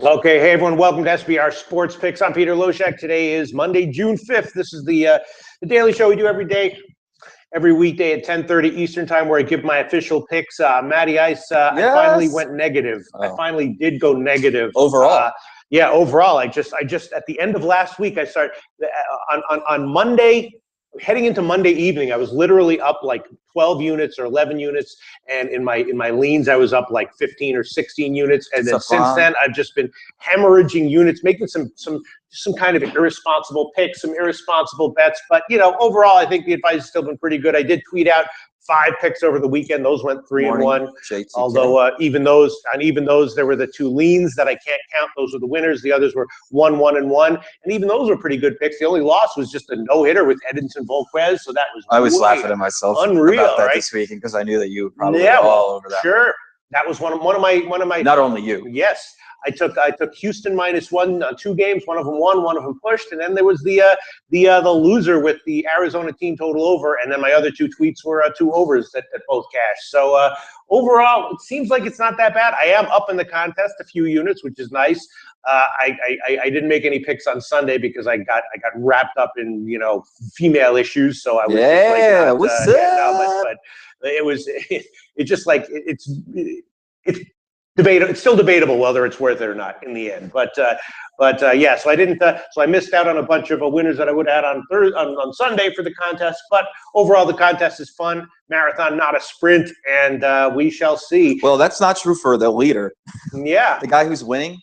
Okay, hey everyone, welcome to SBR Sports Picks. I'm Peter Loshak. Today is Monday, June 5th. This is the daily show we do every day, every weekday at 10:30 Eastern Time, where I give my official picks. Matty Ice, yes. I finally went negative. I finally did go negative. Overall? Yeah, overall. I just at the end of last week, I started on Monday. Heading into Monday evening, I was literally up like 12 units or 11 units, and in my leans, I was up like 15 or 16 units. And then since then, I've just been hemorrhaging units, making some kind of irresponsible picks, some irresponsible bets. But overall, I think the advice has still been pretty good. I did tweet out 5 picks over the weekend. Those went 3-1. Although even those, there were the 2 leans that I can't count. Those were the winners. The others were 1-1-1, and even those were pretty good picks. The only loss was just a no-hitter with Edinson Volquez. So that was I was laughing at myself unreal, about that right? This weekend because I knew that you would probably go all over that. Sure, that was one of my. Not only you. Yes. I took Houston -1 on 2 games. One of them won, one of them pushed, and then there was the loser with the Arizona team total over, and then my other 2 tweets were 2 overs that both cashed. So overall, it seems like it's not that bad. I am up in the contest a few units, which is nice. I didn't make any picks on Sunday because I got wrapped up in female issues. So I was what's up? But it was it's debatable. It's still debatable whether it's worth it or not in the end. But yeah, so I didn't. So I missed out on a bunch of winners that I would have had on Sunday for the contest. But overall, the contest is fun. Marathon, not a sprint, and we shall see. Well, that's not true for the leader. Yeah, the guy who's winning,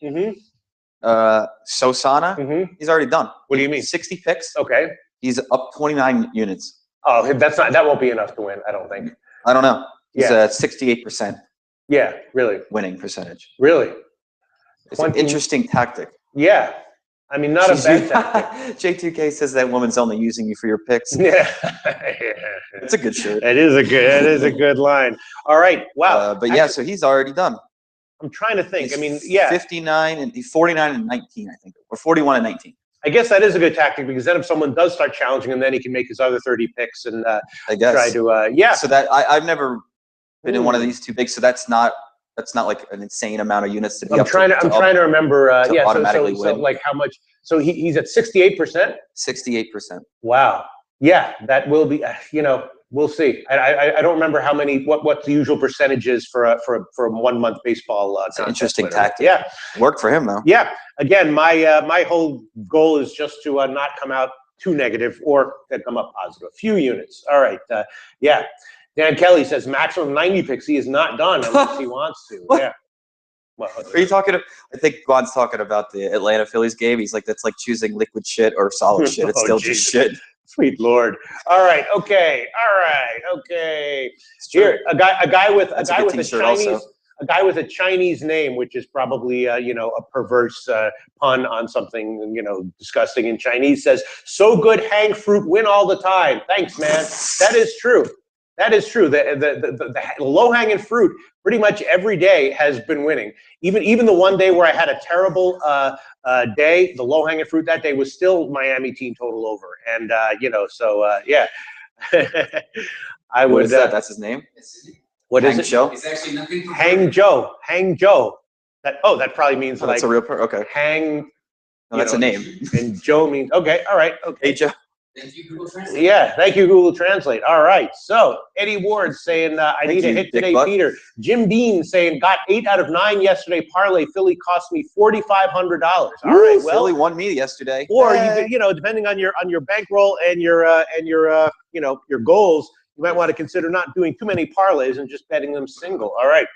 Sosana, he's already done. What do you mean? 60 picks. Okay, he's up 29 units. Oh, that won't be enough to win. I don't think. I don't know. He's at 68%. Yeah, really. Winning percentage. Really? It's an interesting tactic. Yeah. I mean, not a bad tactic. J2K says that woman's only using you for your picks. Yeah. It's a good shirt. It is a good line. All right. Wow. But yeah, so he's already done. I'm trying to think. He's 49 and 19, I think, or 41 and 19. I guess that is a good tactic, because then if someone does start challenging him, then he can make his other 30 picks and try to So that I've never been in one of these too big, so that's not like an insane amount of units to be. I'm trying to remember. So like how much? So he's at 68%. 68%. Wow. Yeah, that will be. We'll see. I don't remember how many. What the usual percentage is for a 1 month baseball. It's an interesting tactic. Yeah, worked for him though. Yeah. Again, my whole goal is just to not come out too negative or to come up positive. A few units. All right. Yeah. Dan Kelly says maximum 90 picks. He is not done unless he wants to. Yeah. Well, are you talking? I think Juan's talking about the Atlanta Phillies game. He's like, that's like choosing liquid shit or solid shit. It's still just shit. Sweet Lord. All right. Okay. Here, a guy with a Chinese name, which is probably a perverse pun on something disgusting in Chinese, says, "So good, hang fruit, win all the time." Thanks, man. That is true. That is true. The low-hanging fruit pretty much every day has been winning. Even the one day where I had a terrible day, the low-hanging fruit that day was still Miami team total over. And yeah. I would. What is that? That's his name. What is it? It's actually nothing. Hangzhou. That probably means like that's a real okay. Hang. No, that's a name. And Joe means okay. All right. Okay. Hey, Joe. Thank you, Google Translate. Yeah, thank you, Google Translate. All right. So Eddie Ward saying, I need a hit today, Peter. Jim Bean saying, got 8 out of 9 yesterday. Parlay. Philly cost me $4,500. All right. Well, Philly won me yesterday. Or you could, depending on your bankroll and your goals, you might want to consider not doing too many parlays and just betting them single. All right.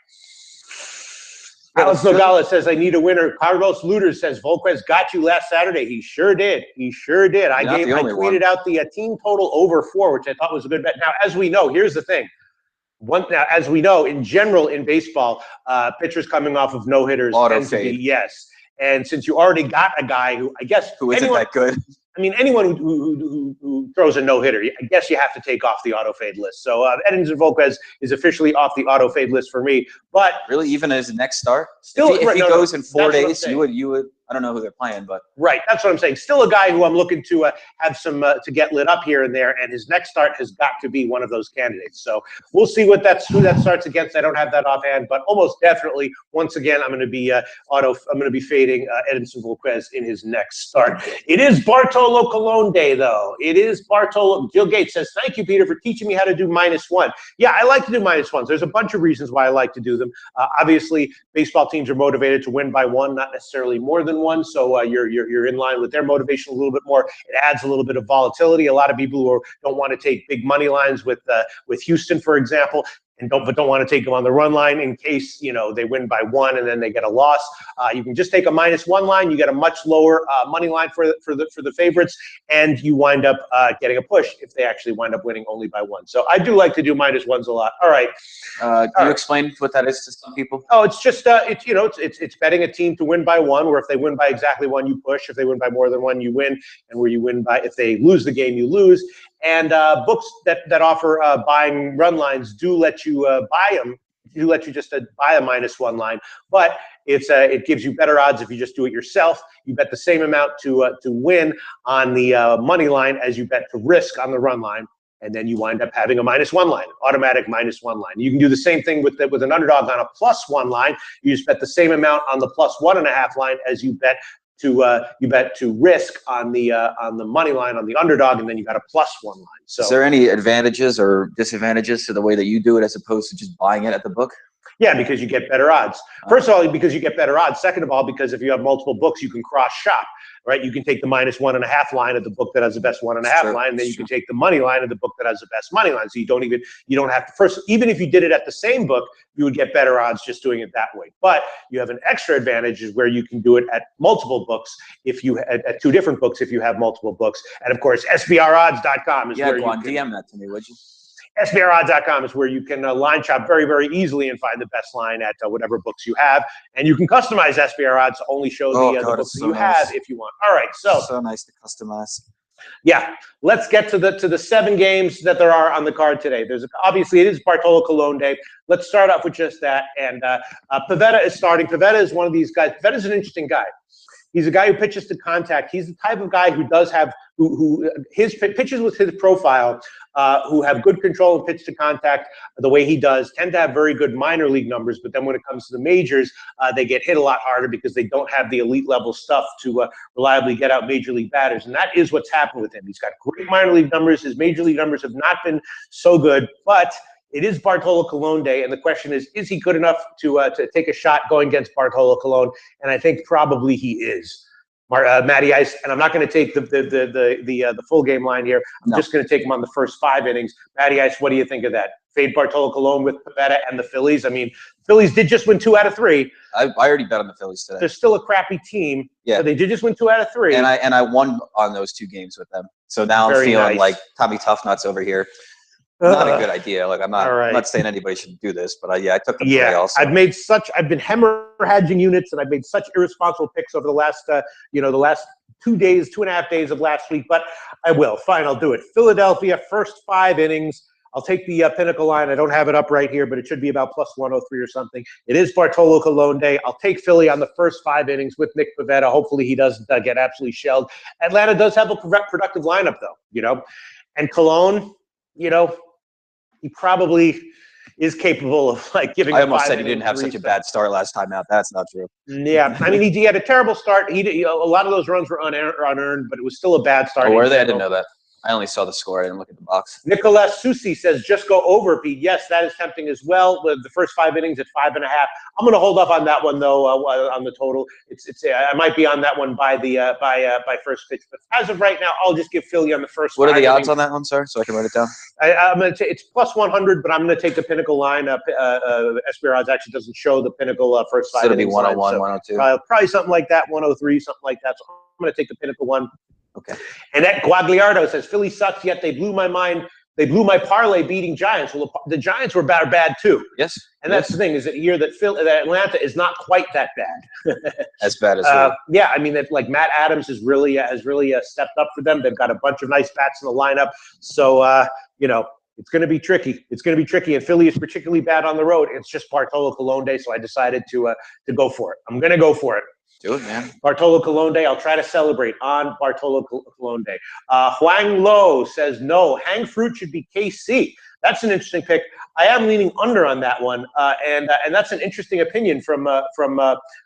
Alex Nogales says, I need a winner. Carlos Luter says, Volquez got you last Saturday. He sure did. I tweeted out the team total over 4, which I thought was a good bet. Now, as we know, here's the thing. As we know, in general in baseball, pitchers coming off of no-hitters tend to be, yes. And since you already got a guy who isn't that good. I mean, anyone who throws a no-hitter, I guess you have to take off the auto-fade list. So Edinson Volquez is officially off the auto-fade list for me. But really, even as a next start, still, if he goes in 4 days, you would. I don't know who they're playing, but right. That's what I'm saying. Still a guy who I'm looking to have some to get lit up here and there, and his next start has got to be one of those candidates. So we'll see who that starts against. I don't have that offhand, but almost definitely, once again, I'm going to be fading Edinson Volquez in his next start. It is Bartolo Colon Day, though. It is Bartolo. Jill Gates says, "Thank you, Peter, for teaching me how to do -1." Yeah, I like to do -1s. There's a bunch of reasons why I like to do them. Obviously, baseball teams are motivated to win by 1, not necessarily more than 1. So you're in line with their motivation a little bit more. It adds a little bit of volatility. A lot of people who don't want to take big money lines with Houston, for example, but don't want to take them on the run line in case they win by 1 and then they get a loss. You can just take a -1 line. You get a much lower money line for the favorites, and you wind up getting a push if they actually wind up winning only by 1. So I do like to do -1s a lot. All right. Can you explain what that is to some people? Oh, it's just it's betting a team to win by 1, where if they win by exactly 1, you push. If they win by more than 1, you win, and where you win by if they lose the game, you lose. And books that offer buying run lines do let you buy them. Do let you just buy a -1 line, but it gives you better odds if you just do it yourself. You bet the same amount to win on the money line as you bet to risk on the run line. And then you wind up having a -1 line, automatic -1 line. You can do the same thing with an underdog on a +1 line. You just bet the same amount on the +1.5 line as you bet to risk on the money line on the underdog, and then you got a +1 line. So, is there any advantages or disadvantages to the way that you do it as opposed to just buying it at the book? yeah, because you get better odds. First of all, because you get better odds. Second of all, because if you have multiple books, you can cross shop. Right, you can take the -1.5 line of the book that has the best 1.5 line, and then you can take the money line of the book that has the best money line. So you don't have to first. Even if you did it at the same book, you would get better odds just doing it that way. But you have an extra advantage is where you can do it at multiple books if you at 2 different books if you have multiple books. And of course, SBRodds.com is where you can DM that to me, would you? SBRodds.com is where you can line shop very, very easily and find the best line at whatever books you have. And you can customize SBR odds to only show the books that you have if you want. All right, so nice to customize. Yeah, let's get to the 7 games that there are on the card today. Obviously it is Bartolo Colon Day. Let's start off with just that. And Pivetta is starting. Pivetta is one of these guys. Pivetta's an interesting guy. He's a guy who pitches to contact. He's the type of guy who does have his pitches with his profile, who have good control and pitch to contact the way he does, tend to have very good minor league numbers. But then when it comes to the majors, they get hit a lot harder because they don't have the elite level stuff to reliably get out major league batters. And that is what's happened with him. He's got great minor league numbers. His major league numbers have not been so good, but it is Bartolo Colon Day, and the question is he good enough to take a shot going against Bartolo Colon? And I think probably he is. Matty Ice, and I'm not going to take the full game line here. I'm just going to take him on the first 5 innings. Matty Ice, what do you think of that? Fade Bartolo Colon with Pivetta and the Phillies. I mean, Phillies did just win 2 out of 3. I already bet on the Phillies today. They're still a crappy team. Yeah, so they did just win 2 out of 3. And I won on those 2 games with them. So now I'm feeling like Tommy Toughnuts over here. Not a good idea. Like I'm not saying anybody should do this, but I took them today also. I've been hemorrhaging units, and I've made such irresponsible picks over the last the last 2.5 days of last week. But I will. Fine, I'll do it. Philadelphia, first 5 innings. I'll take the Pinnacle line. I don't have it up right here, but it should be about +103 or something. It is Bartolo Colon Day. I'll take Philly on the first 5 innings with Nick Pivetta. Hopefully he doesn't get absolutely shelled. Atlanta does have a productive lineup, though, and Colon, he probably is capable of giving. I almost said he didn't have such a bad start last time out. That's not true. Yeah, I mean he had a terrible start. A lot of those runs were unearned, but it was still a bad start. Oh, were they? I didn't know that. I only saw the score. I didn't look at the box. Nicolas Susi says, just go over, Pete. Yes, that is tempting as well. With the first 5 innings at 5.5. I'm going to hold up on that one, though, on the total. I might be on that one by first pitch. But as of right now, I'll just give Philly on the first 5 What are the odds innings. on that one, sir, so I can write it down? I'm going to it's +100, but I'm going to take the Pinnacle line. SBR Odds actually doesn't show the Pinnacle first 5 So it'll innings. be 101, 102. Probably something like that, 103, something like that. So I'm going to take the Pinnacle one. Okay. And that Guagliardo says, Philly sucks, yet they blew my mind. They blew my parlay beating Giants. Well, the Giants were bad too. Yes. And that's the thing, is that year that Atlanta is not quite that bad. As bad as well. Yeah, I mean, Matt Adams has really stepped up for them. They've got a bunch of nice bats in the lineup. So, it's going to be tricky. It's going to be tricky. And Philly is particularly bad on the road. It's just Bartolo Colon Day, so I decided to go for it. I'm going to go for it. Do it, man. Bartolo Colon Day. I'll try to celebrate on Bartolo Colon Day. Huang Lo says, no, hang fruit should be KC. That's an interesting pick. I am leaning under on that one, and that's an interesting opinion from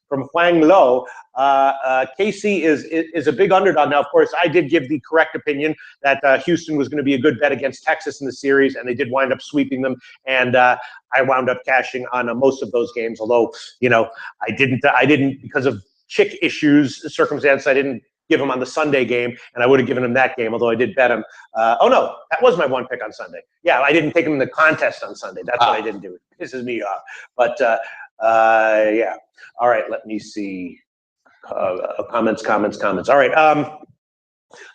Huang Lo. KC is a big underdog. Now, of course, I did give the correct opinion that Houston was going to be a good bet against Texas in the series, and they did wind up sweeping them. And I wound up cashing on most of those games. Although, you know, I didn't because of chick issues, circumstance, I didn't give him on the Sunday game, and I would have given him that game, although I did bet him. Oh, no, that was my one pick on Sunday. Yeah, I didn't take him in the contest on Sunday. That's what I didn't do. It pisses me off. But, yeah. All right, let me see. Comments. All right.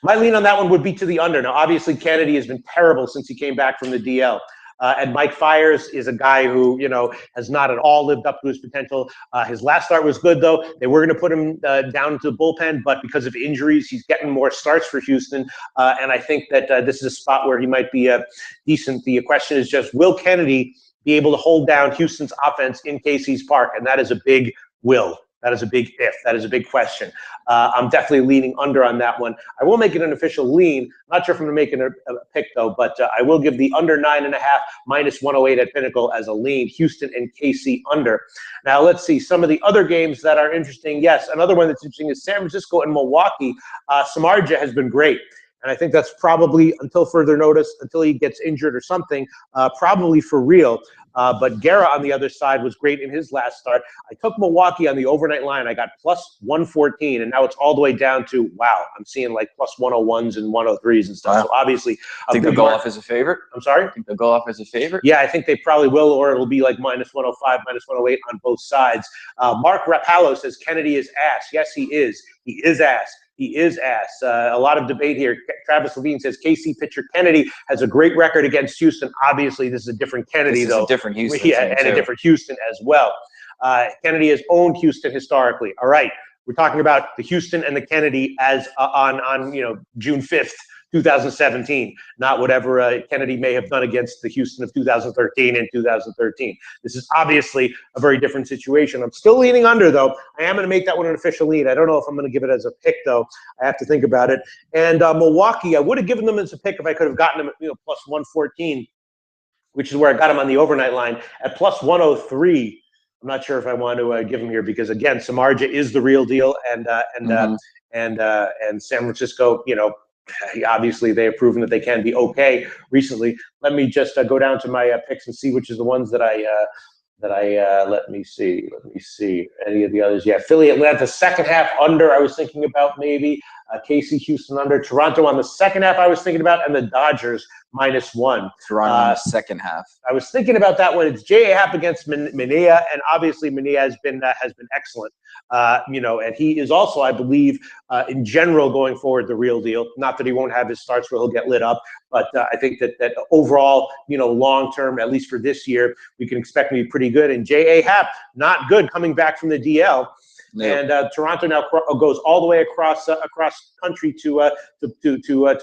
My lean on that one would be to the under. Now, obviously, Kennedy has been terrible since he came back from the DL. And Mike Fiers is a guy who, you know, has not at all lived up to his potential. His last start was good, though. They were going to put him down to the bullpen, but because of injuries, he's getting more starts for Houston. And I think that this is a spot where he might be decent. The question is just, will Kennedy be able to hold down Houston's offense in Casey's Park? And that is a big will. That is a big if. That is a big question. I'm definitely leaning under on that one. I will make it an official lean. Not sure if I'm going to make it a pick, though, but I will give the under 9.5 minus 108 at Pinnacle as a lean. Houston and KC under. Now, let's see some of the other games that are interesting. Yes, another one that's interesting is San Francisco and Milwaukee. Samardzija has been great. And I think that's probably, until further notice, until he gets injured or something, probably for real. But Guerra on the other side was great in his last start. I took Milwaukee on the overnight line. I got plus 114, and now it's all the way down to, wow, I'm seeing like plus 101s and 103s and stuff. Wow. So obviously, think they'll go off as a favorite? I'm sorry? Think they'll go off as a favorite? Yeah, I think they probably will, or it'll be like minus 105, minus 108 on both sides. Mark Rapallo says Kennedy is ass. Yes, he is. He is ass. He is ass. A lot of debate here. Travis Levine says KC pitcher Kennedy has a great record against Houston. Obviously, this is a different Kennedy, though. This is a different Houston. Yeah, and a different Houston as well. Kennedy has owned Houston historically. All right, we're talking about the Houston and the Kennedy as on June 5th. 2017, not whatever Kennedy may have done against the Houston of 2013 and 2013. This is obviously a very different situation. I'm still leaning under, though. I am going to make that one an official lead. I don't know if I'm going to give it as a pick, though. I have to think about it. And Milwaukee, I would have given them as a pick if I could have gotten them at plus 114, which is where I got them on the overnight line. At plus 103, I'm not sure if I want to give them here because, again, Samardzija is the real deal, and San Francisco, obviously they have proven that they can be okay recently. Let me just go down to my picks and see which is the ones that I let me see any of the others. Yeah, Philly, Atlanta, second half under. I was thinking about maybe KC, Houston under. Toronto on the second half I was thinking about, and the Dodgers -1. Toronto on the second half. I was thinking about that one. It's J.A. Happ against Mania, and obviously Mania has been excellent. And he is also, I believe, in general going forward the real deal. Not that he won't have his starts where he'll get lit up, but I think that overall, long term, at least for this year, we can expect him to be pretty good. And J.A. Happ, not good coming back from the DL. No. And Toronto now goes all the way across country to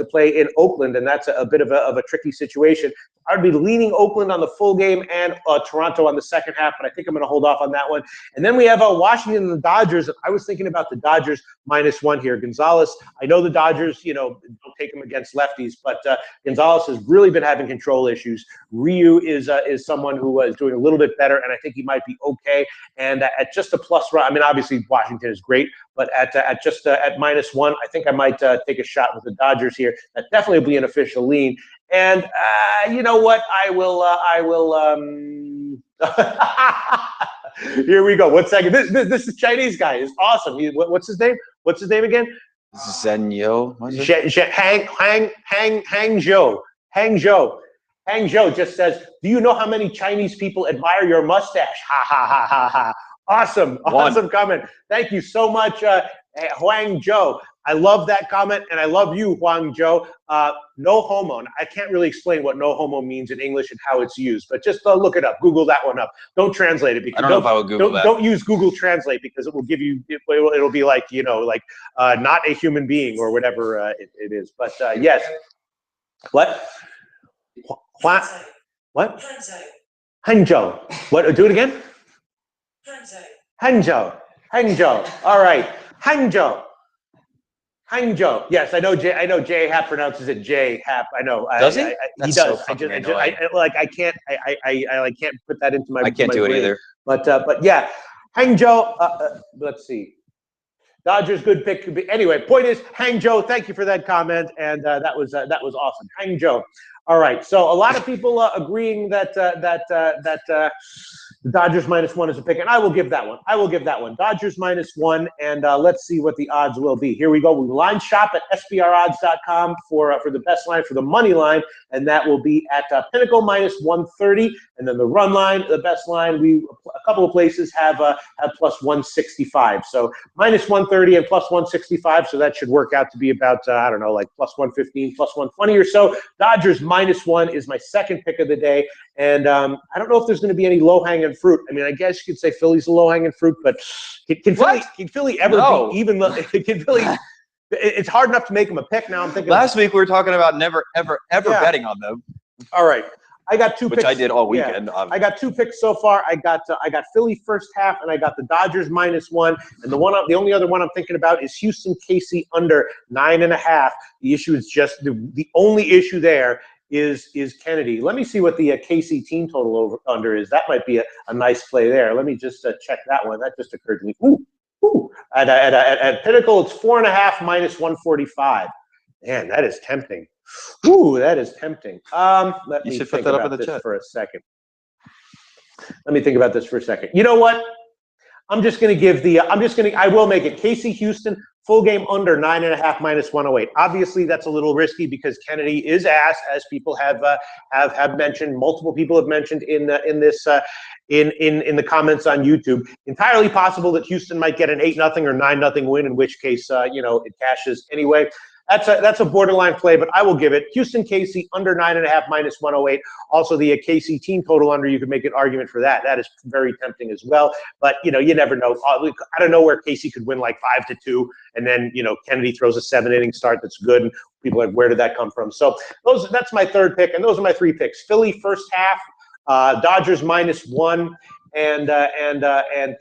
play in Oakland, and that's a bit of a tricky situation. I'd be leaning Oakland on the full game and Toronto on the second half, but I think I'm going to hold off on that one. And then we have Washington and the Dodgers. I was thinking about the Dodgers -1 here. Gonzalez, I know the Dodgers, don't take them against lefties, but Gonzalez has really been having control issues. Ryu is someone who is doing a little bit better, and I think he might be okay. And at just a plus run, I mean, obviously Washington is great, but at -1, I think I might take a shot with the Dodgers here. That definitely will be an official lean. And you know what? I will. Here we go. 1 second. This is Chinese guy. It's awesome. What's his name? What's his name again? Zhenyo. Hangzhou just says, "Do you know how many Chinese people admire your mustache?" Ha ha ha ha ha. Awesome comment. Thank you so much, Huang Zhou. I love that comment, and I love you, Huang Zhou. No homo. I can't really explain what no homo means in English and how it's used, but just look it up. Google that one up. Don't translate it because I don't know if I would Google that. Don't use Google Translate because it will give you. It'll be like not a human being or whatever it is. But yes. What? What? Hangzhou. What? Do it again. Hangzhou. Hangzhou. All right. Hangzhou. Hangzhou. Yes, I know. Jay Happ pronounces it Jay Happ. I know. Does he? He does. I can't. I can't put that into my. I can't do it either. But yeah, Hangzhou. Let's see. Dodgers good pick could be anyway. Point is, Hangzhou. Thank you for that comment, and that was awesome. Hangzhou. All right. So a lot of people agreeing that the Dodgers -1 is a pick, and I will give that one. Dodgers -1, and let's see what the odds will be. Here we go. We line shop at SBRodds.com for the best line, for the money line, and that will be at Pinnacle -130, and then the run line, the best line. A couple of places have +165. So -130 and +165. So that should work out to be about I don't know, like +115, +120 or so. Dodgers -1 is my second pick of the day. And I don't know if there's going to be any low-hanging fruit. I mean, I guess you could say Philly's a low-hanging fruit, but can Philly ever be even? Can Philly? It's hard enough to make them a pick. Now I'm thinking. Last week we were talking about never, ever betting on them. All right, I got two picks. Which I did all weekend. Yeah. I got two picks so far. I got Philly first half, and I got the Dodgers -1. And the only other one I'm thinking about is Houston KC under 9.5. The issue is just the only issue there is Kennedy. Let me see what the KC team total under is. That might be a nice play there. Let me just check that one. That just occurred to me. Ooh. At Pinnacle, it's 4.5 -145. Man, that is tempting. Ooh, that is tempting. Let me think about this for a second. Let me think about this for a second. You know what? I'm just going to give I will make it KC Houston full game under 9.5 -108. Obviously, that's a little risky because Kennedy is ass, as people have mentioned. Multiple people have mentioned in the comments on YouTube. Entirely possible that Houston might get an 8-0 or 9-0 win, in which case it cashes anyway. That's a borderline play, but I will give it. Houston KC under 9.5 -108. Also, the KC team total under, you could make an argument for that. That is very tempting as well. But you never know. I don't know where KC could win like 5-2, and then Kennedy throws a 7-inning start that's good, and people are like, where did that come from? So that's my third pick, and those are my three picks. Philly first half, Dodgers -1, and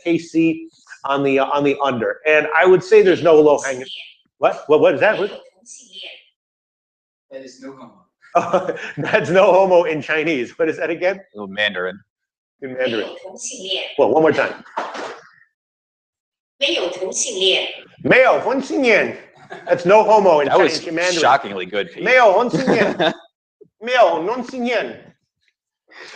KC on the under. And I would say there's no low hanging. What is that? That is no homo. That's no homo in Chinese. What is that again? A little Mandarin. In Mandarin. Well, one more time. 没有同性恋. 没有同性恋. That's no homo in Chinese. That was shockingly good, Pete. 没有同性恋. 没有同性恋.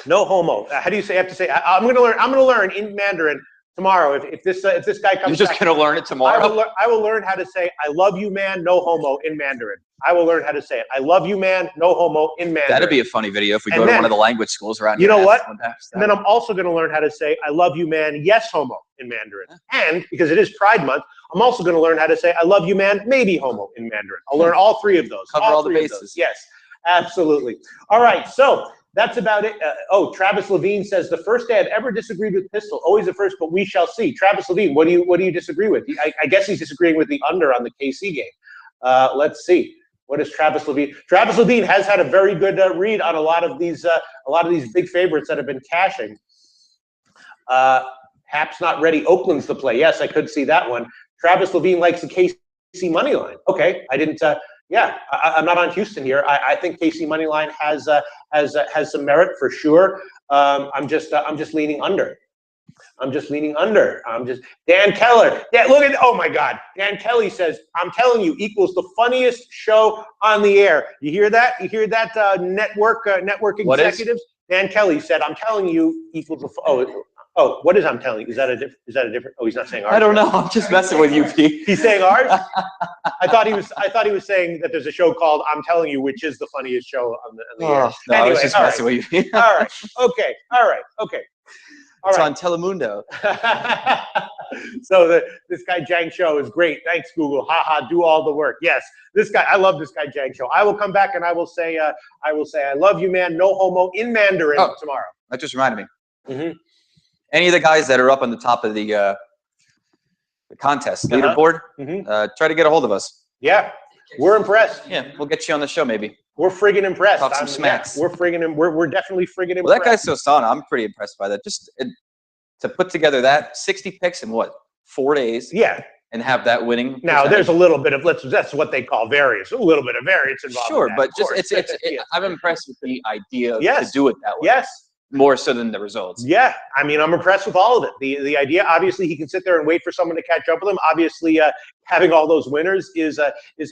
No homo. How do you say? I have to say. I'm gonna learn in Mandarin tomorrow. If this guy comes, you're just gonna learn it tomorrow. I will learn how to say "I love you, man, no homo" in Mandarin. I will learn how to say it. I love you, man, no homo in Mandarin. That'd be a funny video if we go to one of the language schools around here. You know what? And then I'm also going to learn how to say "I love you, man, yes, homo" in Mandarin. And because it is Pride Month, I'm also going to learn how to say "I love you, man, maybe homo" in Mandarin. I'll learn all three of those. Cover all the bases. Yes, absolutely. All right, so that's about it. Travis Levine says, the first day I've ever disagreed with Pistol. Always the first, but we shall see. Travis Levine, what do you disagree with? I guess he's disagreeing with the under on the KC game. Let's see. What is Travis Levine? Travis Levine has had a very good read on a lot of these big favorites that have been cashing. Hap's not ready. Oakland's the play. Yes, I could see that one. Travis Levine likes the KC money line. Okay, I didn't. Yeah, I'm not on Houston here. I think KC money line has some merit for sure. I'm just leaning under. Dan Keller. Yeah, look at, oh my God. Dan Kelly says, I'm telling you, equals the funniest show on the air. You hear that? You hear that, network executives? Dan Kelly said, I'm telling you, equals the, what is I'm telling you? Is that a different, oh, he's not saying ours. I don't know. I'm just messing with you, Pete. He's saying ours? I thought he was saying that there's a show called I'm Telling You, which is the funniest show on the air. No, anyway, I was just messing with you. All right. Okay. All right. It's on Telemundo. So this guy Jang Show is great. Thanks, Google. Do all the work. Yes, this guy. I love this guy Jang Show. I will come back and I will say I love you, man. No homo in Mandarin tomorrow. That just reminded me. Any of the guys that are up on the top of the contest leaderboard, try to get a hold of us. Yeah, we're impressed. Yeah, we'll get you on the show maybe. We're friggin' impressed. Talk some smacks. Yeah, we're definitely friggin' impressed. Well, that guy's so solid. I'm pretty impressed by that. Just to put together that 60 picks in what, 4 days. Yeah. And have that winning. Now there's a little bit of that's what they call variance. A little bit of variance involved. Sure, in that, but just yeah. I'm impressed with the idea yes. to do it that way. Yes. More so than the results. Yeah, I mean, I'm impressed with all of it. The idea, obviously, he can sit there and wait for someone to catch up with him. Obviously, having all those winners is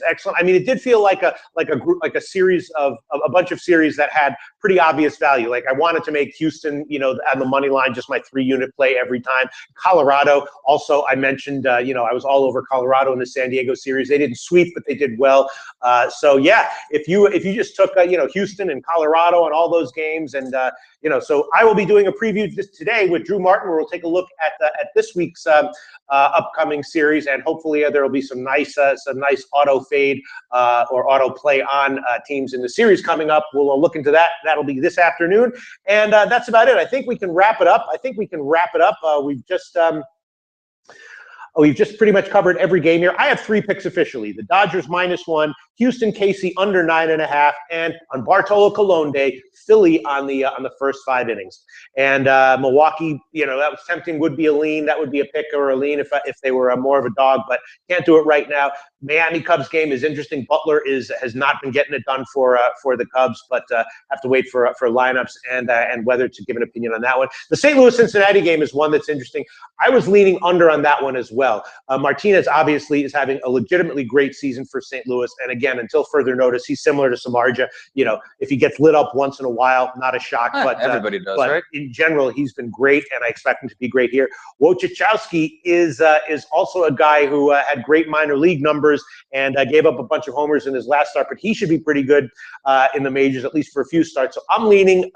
excellent. I mean, it did feel like a series of a bunch of series that had pretty obvious value. Like I wanted to make Houston, you know, on the money line, just my 3-unit play every time. Colorado, also, I mentioned, you know, I was all over Colorado in the San Diego series. They didn't sweep, but they did well. So yeah, if you just took you know, Houston and Colorado and all those games, and you know, so I will be doing a preview today with Drew Martin, where we'll take a look at this week's upcoming series, and hopefully there will be some nice auto fade or auto play on teams in the series coming up. We'll look into that. That'll be this afternoon, and that's about it. I think we can wrap it up. We've just pretty much covered every game here. I have 3 picks officially. The Dodgers -1, Houston KC under 9.5, and on Bartolo Colon Day, Philly on the first 5 innings. And Milwaukee, you know, that was tempting, would be a lean. That would be a pick or a lean if they were more of a dog, but can't do it right now. Miami Cubs game is interesting. Butler has not been getting it done for the Cubs, but have to wait for lineups and weather to give an opinion on that one. The St. Louis Cincinnati game is one that's interesting. I was leaning under on that one as well. Martinez obviously is having a legitimately great season for St. Louis, and again, until further notice, he's similar to Samardzija. You know, if he gets lit up once in a while, not a shock. But everybody does, but right? In general, he's been great, and I expect him to be great here. Wojciechowski is also a guy who had great minor league numbers and gave up a bunch of homers in his last start, but he should be pretty good in the majors, at least for a few starts. So I'm leaning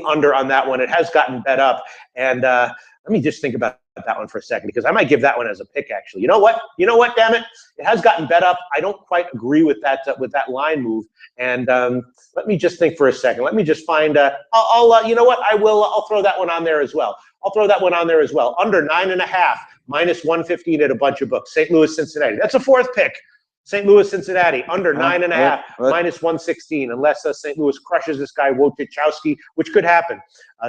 under on that one. It has gotten bet up, and let me just think about that one for a second, because I might give that one as a pick, actually. You know what, damn it, it has gotten bet up. I don't quite agree with that line move, and let me just think for a second. Let me just find I'll you know what, I'll throw that one on there as well. Under 9.5, -115 at a bunch of books. St. Louis Cincinnati, that's a 4th pick. St. Louis Cincinnati under 9.5, -116, unless St. Louis crushes this guy Wojciechowski, which could happen.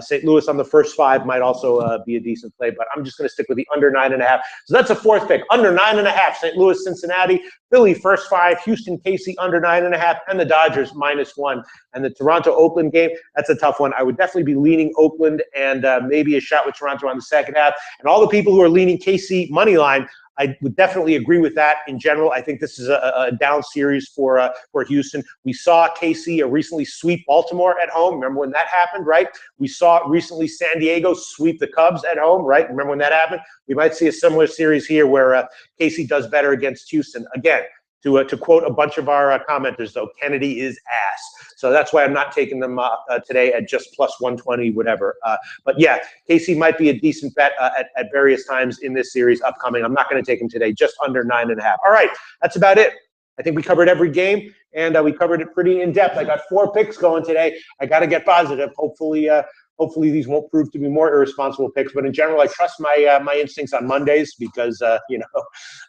St. Louis on the first 5 might also be a decent play, but I'm just going to stick with the under 9.5. So that's a 4th pick. Under 9.5, St. Louis Cincinnati, Philly first 5, Houston KC under 9.5, and the Dodgers -1. And the Toronto Oakland game, that's a tough one. I would definitely be leaning Oakland, and maybe a shot with Toronto on the second half. And all the people who are leaning KC money line, I would definitely agree with that in general. I think this is a down series for Houston. We saw KC recently sweep Baltimore at home. Remember when that happened, right? We saw recently San Diego sweep the Cubs at home, right? Remember when that happened? We might see a similar series here where KC does better against Houston. Again, to quote a bunch of our commenters, though, Kennedy is ass. So that's why I'm not taking them today at just +120, whatever. But yeah, KC might be a decent bet at various times in this series upcoming. I'm not going to take him today, just under 9.5. All right, that's about it. I think we covered every game, and we covered it pretty in depth. I got 4 picks going today. I got to get positive. Hopefully these won't prove to be more irresponsible picks, but in general, I trust my instincts on Mondays because you know,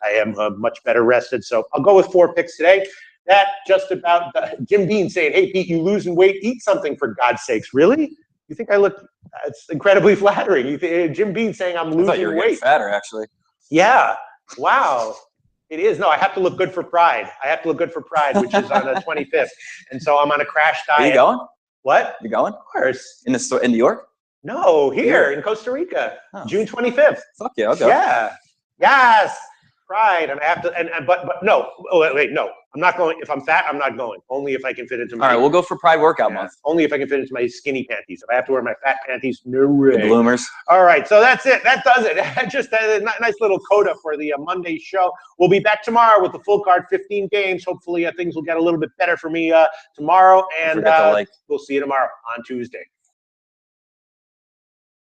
I am much better rested. So I'll go with 4 picks today. That just about Jim Bean saying, "Hey Pete, you losing weight? Eat something for God's sakes." Really? You think I look? It's incredibly flattering. Jim Bean saying I'm losing weight. I thought you were getting fatter, actually. Yeah. Wow. It is. No, I have to look good for Pride. Which is on the 25th, and so I'm on a crash diet. Are you going? What? You going? Of course. In New York? No, here in Costa Rica, June 25th. Fuck yeah, I'll go. Yeah. Yes. Pride, and I have to, but no. Oh wait, no. I'm not going. If I'm fat, I'm not going. Only if I can fit into my. All right, we'll go for Pride workout month. Only if I can fit into my skinny panties. If I have to wear my fat panties, no way. The bloomers. All right, so that's it. That does it. Just a nice little coda for the Monday show. We'll be back tomorrow with the full card, 15 games. Hopefully, things will get a little bit better for me tomorrow, and we'll see you tomorrow on Tuesday.